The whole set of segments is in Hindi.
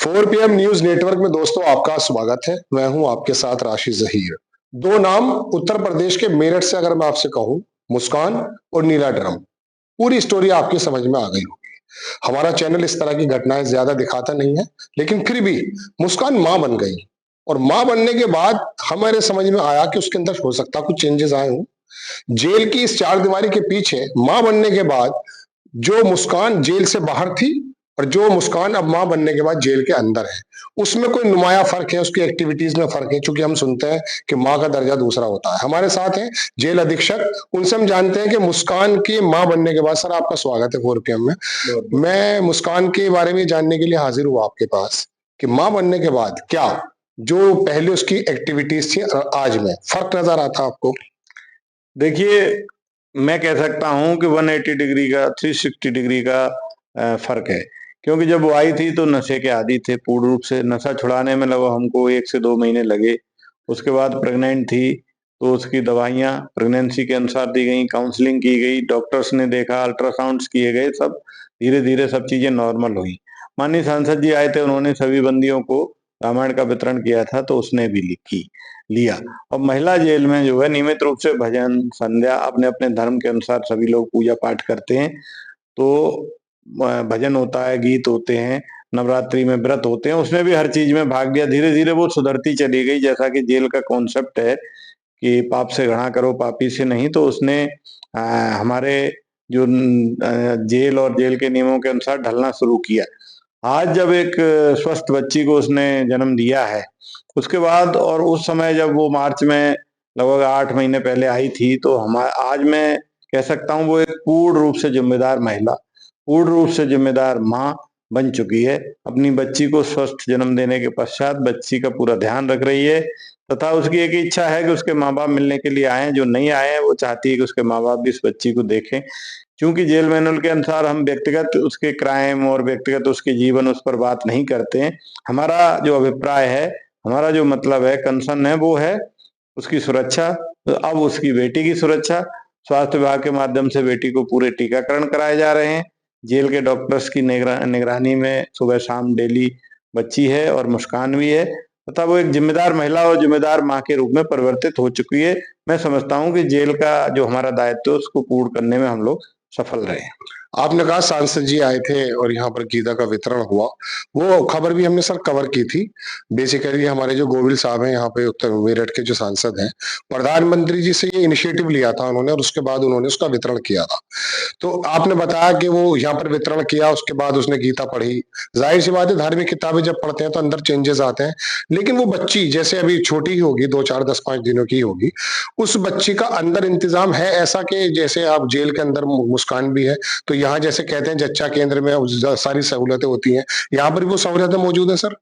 4 PM न्यूज नेटवर्क में दोस्तों आपका स्वागत है। मैं हूं आपके साथ राशि जहीर। दो नाम उत्तर प्रदेश के मेरठ से अगर मैं आपसे कहूं, मुस्कान और नीला ड्रम, पूरी स्टोरी आपकी समझ में आ गई होगी। हमारा चैनल इस तरह की घटनाएं ज्यादा दिखाता नहीं है, लेकिन फिर भी मुस्कान मां बन गई और मां बनने के बाद हमारे समझ में आया कि उसके अंदर हो सकता कुछ चेंजेस आए हों। जेल की इस चार दीवारी के पीछे मां बनने के बाद जो मुस्कान जेल से बाहर थी और जो मुस्कान अब मां बनने के बाद जेल के अंदर है, उसमें कोई नुमाया फर्क है, उसकी एक्टिविटीज में फर्क है। क्योंकि हम सुनते हैं कि मां का दर्जा दूसरा होता है। हमारे साथ हैं जेल अधीक्षक, उनसे हम जानते हैं कि मुस्कान के मां बनने के बाद। सर, आपका स्वागत है 4 PM में। मैं मुस्कान के बारे में जानने के लिए हाजिर हुआ आपके पास कि मां बनने के बाद क्या जो पहले उसकी एक्टिविटीज थी और आज में फर्क नजर आता आपको? देखिए, मैं कह सकता हूँ कि 180 डिग्री का, 360 डिग्री का फ़र्क है। क्योंकि जब वो आई थी तो नशे के आदी थे पूर्ण रूप से। नशा छुड़ाने में लगभग हमको 1 से 2 महीने लगे। उसके बाद प्रेग्नेंट थी, तो उसकी दवाइयाँ प्रेगनेंसी के अनुसार दी गईं, काउंसलिंग की गई, डॉक्टर्स ने देखा, अल्ट्रासाउंड्स किए गए, सब धीरे-धीरे सब चीज़ें नॉर्मल हुईं। माननीय सांसद जी आए थे, उन्होंने सभी बंदियों को रामायण का वितरण किया था, तो उसने भी लिया। और महिला जेल में जो है नियमित रूप से भजन, संध्या अपने-अपने धर्म के अनुसार सभी लोग पूजा पाठ करते हैं। तो भजन होता है, गीत होते हैं, नवरात्रि में व्रत होते हैं, उसमें भी हर चीज़ में भाग लिया। धीरे-धीरे वो सुधरती चली गई। जैसा कि जेल का कॉन्सेप्ट है कि पाप से घृणा करो, पापी से नहीं, तो उसने हमारे जो जेल और जेल के नियमों के अनुसार ढलना शुरू किया। आज जब एक स्वस्थ बच्ची को उसने जन्म दिया है, उसके बाद और उस समय जब वो मार्च में लगभग 8 महीने पहले आई थी, तो आज मैं कह सकता हूँ वो एक पूर्ण रूप से ज़िम्मेदार महिला, पूर्ण रूप से ज़िम्मेदार माँ बन चुकी है। अपनी बच्ची को स्वस्थ जन्म देने के पश्चात बच्ची का पूरा ध्यान रख रही है, तथा उसकी एक इच्छा है कि उसके माँ-बाप मिलने के लिए आएँ। जो नहीं आए हैं, वो चाहती है कि उसके माँ-बाप भी इस बच्ची को देखें। चूँकि जेल मैनुअल के अनुसार हम व्यक्तिगत उसके क्राइम और व्यक्तिगत उसके जीवन उस पर बात नहीं करते हैं। हमारा जो अभिप्राय है, हमारा जो मतलब है, कंसर्न है, वो है उसकी सुरक्षा। तो अब उसकी बेटी की सुरक्षा, स्वास्थ्य विभाग के माध्यम से बेटी को पूरे टीकाकरण कराए जा रहे हैं। जेल के डॉक्टर्स की निगरानी में सुबह-शाम डेली बच्ची है और मुस्कान भी है, तथा वो एक ज़िम्मेदार महिला और ज़िम्मेदार माँ के रूप में परिवर्तित हो चुकी है। मैं समझता हूँ कि जेल का जो हमारा दायित्व है, उसको पूर्ण करने में हम लोग सफल रहे। आपने कहा सांसद जी आए थे और यहाँ पर गीता का वितरण हुआ, वो खबर भी हमने सर कवर की थी। बेसिकली हमारे जो गोविल साहब हैं यहाँ पे उत्तर मेरठ के जो सांसद हैं, प्रधानमंत्री जी से ये इनिशिएटिव लिया था उन्होंने और उसके बाद उन्होंने उसका वितरण किया था। तो आपने बताया कि वो यहाँ पर वितरण किया, उसके बाद उसने गीता पढ़ी। ज़ाहिर-सी बात है, धार्मिक किताबें जब पढ़ते हैं तो अंदर चेंजेस आते हैं। लेकिन वो बच्ची जैसे अभी छोटी ही होगी, 2, 4, 10, 5 दिनों की होगी, उस बच्ची का अंदर इंतज़ाम है ऐसा कि जैसे आप जेल के अंदर मुस्कान भी है, तो यहाँ जैसे कहते हैं जच्चा केंद्र में सारी सहूलतें होती हैं, यहाँ पर भी वो सहूलतें मौजूद हैं सर?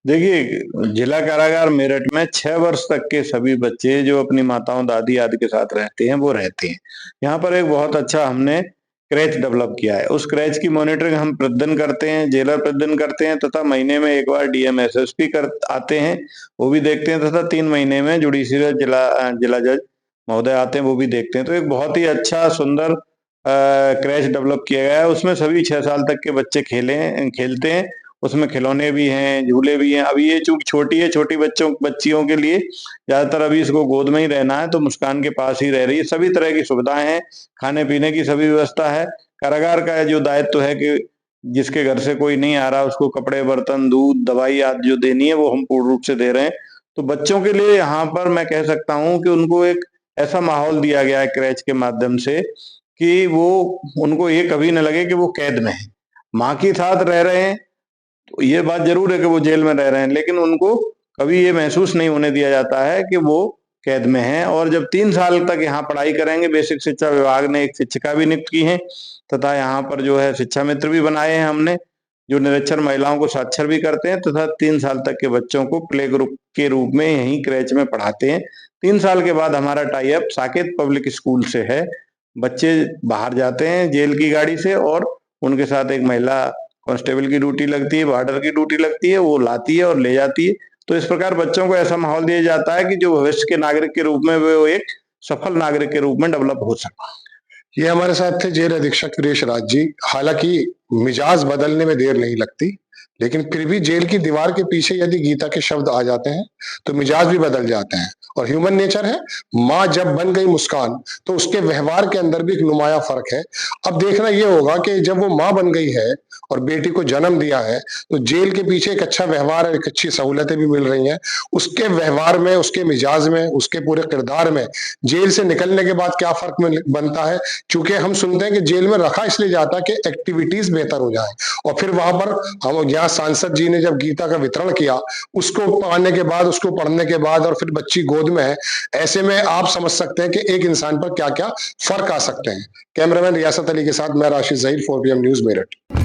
देखिए, जिला कारागार मेरठ में 6 वर्ष तक के सभी बच्चे जो अपनी माताओं, दादी आदि के साथ रहते हैं, वो रहते हैं। यहाँ पर एक बहुत अच्छा हमने क्रैच डेवलप किया है। उस क्रैच की मॉनिटरिंग हम प्रतिदिन करते हैं, जेलर प्रतिदिन करते हैं, तथा महीने में 1 बार डीएम एसएसपी आते हैं, वो भी देखते हैं, तथा 3 महीने में जुडिशियल जिला जज महोदय आते हैं, वो भी देखते हैं। तो एक बहुत ही अच्छा सुंदर क्रैच डेवलप किया गया है। उसमें सभी 6 साल तक के बच्चे खेलते हैं। उसमें खिलौने भी हैं, झूले भी हैं। अभी ये चूँकि छोटी है, छोटी बच्चियों के लिए ज़्यादातर अभी इसको गोद में ही रहना है, तो मुस्कान के पास ही रह रही है। सभी तरह की सुविधाएँ हैं, खाने-पीने की सभी व्यवस्था है। कारागार का जो दायित्व है कि जिसके घर से कोई नहीं आ रहा, उसको कपड़े, बर्तन, दूध, दवाई आदि जो देनी है, वो हम पूर्ण रूप से दे रहे हैं। तो बच्चों के लिए यहाँ पर मैं कह सकता हूँ कि उनको एक ऐसा माहौल दिया गया है क्रैच के माध्यम से कि वो उनको ये कभी ना लगे कि वो कैद में हैं। माँ के साथ रह रहे हैं, तो ये बात ज़रूर है कि वो जेल में रह रहे हैं, लेकिन उनको कभी ये महसूस नहीं होने दिया जाता है कि वो कैद में हैं। और जब 3 साल तक यहाँ पढ़ाई करेंगे, बेसिक शिक्षा विभाग ने एक शिक्षिका भी नियुक्त की है, तथा यहाँ पर जो है शिक्षा मित्र भी बनाए हैं हमने, जो निरक्षर महिलाओं को साक्षर भी करते हैं, तथा 3 साल तक के बच्चों को प्ले ग्रुप के रूप में यहीं क्रैच में पढ़ाते हैं। 3 साल के बाद हमारा tie up Saket public school से है। बच्चे बाहर जाते हैं जेल की गाड़ी से और उनके साथ एक महिला कांस्टेबल की ड्यूटी लगती है, वार्डर की ड्यूटी लगती है, वो लाती है और ले जाती है। तो इस प्रकार बच्चों को ऐसा माहौल दिया जाता है कि जो भविष्य के नागरिक के रूप में वो एक सफल नागरिक के रूप में डेवलप हो सके। ये हमारे साथ थे जेल अधीक्षक वीरेश राज जी। हालांकि मिजाज बदलने में देर नहीं लगती, लेकिन फिर भी जेल की दीवार के पीछे यदि गीता के शब्द आ जाते हैं तो मिजाज भी बदल जाते हैं। और ह्यूमन नेचर है, माँ जब बन गई मुस्कान तो उसके व्यवहार के अंदर भी एक नुमाया फर्क है। अब देखना ये होगा कि जब वो माँ बन गई है और बेटी को जन्म दिया है तो जेल के पीछे एक अच्छा व्यवहार और एक अच्छी सहूलतें भी मिल रही हैं। उसके व्यवहार में, उसके मिजाज में, उसके पूरे किरदार में जेल से निकलने के बाद क्या फर्क बनता है। चूंकि हम सुनते हैं कि जेल में रखा इसलिए जाता है कि एक्टिविटीज बेहतर हो जाए, और फिर वहां पर हम यहाँ सांसद जी ने जब गीता का वितरण किया, उसको पाने के बाद, उसको पढ़ने के बाद, और फिर बच्ची गोद में है, ऐसे में आप समझ सकते हैं कि एक इंसान पर क्या क्या फर्क आ सकते हैं। कैमरामैन रियासत अली के साथ मैं राशिद जहीर, 4 PM न्यूज मेरठ।